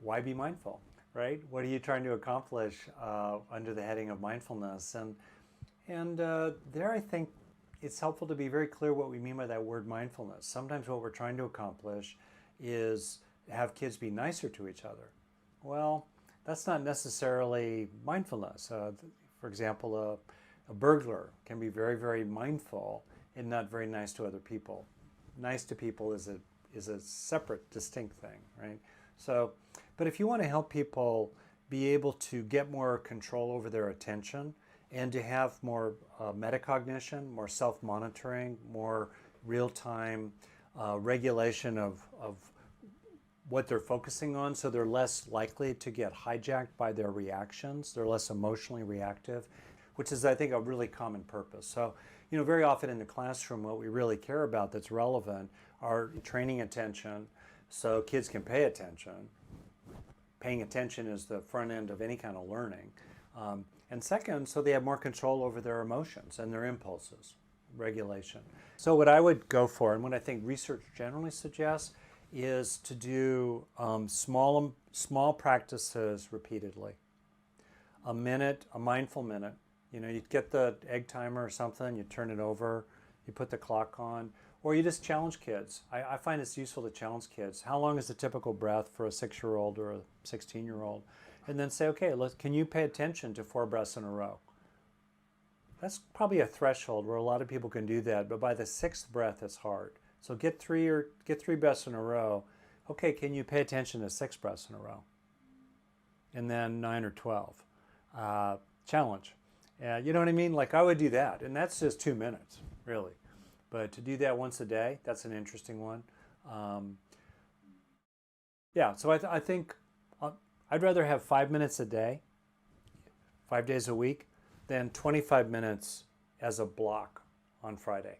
why be mindful, right? What are you trying to accomplish under the heading of mindfulness? And there I think it's helpful to be very clear what we mean by that word mindfulness. Sometimes what we're trying to accomplish is have kids be nicer to each other. Well, that's not necessarily mindfulness. For example, a burglar can be very, very mindful and not very nice to other people. Nice to people is a separate, distinct thing, right? So, but if you want to help people be able to get more control over their attention and to have more metacognition, more self-monitoring, more real-time regulation of what they're focusing on, so they're less likely to get hijacked by their reactions. They're less emotionally reactive, which is, I think, a really common purpose. So, very often in the classroom, what we really care about that's relevant are training attention so kids can pay attention. Paying attention is the front end of any kind of learning. And second, so they have more control over their emotions and their impulses, regulation. So what I would go for, and what I think research generally suggests, is to do small practices repeatedly. A minute, a mindful minute. You get the egg timer or something, you turn it over, you put the clock on, or you just challenge kids. I find it's useful to challenge kids. How long is the typical breath for a 6-year-old or a 16-year-old? And then say, okay, can you pay attention to 4 breaths in a row? That's probably a threshold where a lot of people can do that, but by the 6th breath, it's hard. So get three breaths in a row. Okay, can you pay attention to 6 breaths in a row? And then 9 or 12. Challenge. You know what I mean? Like I would do that, and that's just 2 minutes, really. But to do that once a day, that's an interesting one. So I think I'd rather have 5 minutes a day, 5 days a week, than 25 minutes as a block on Friday.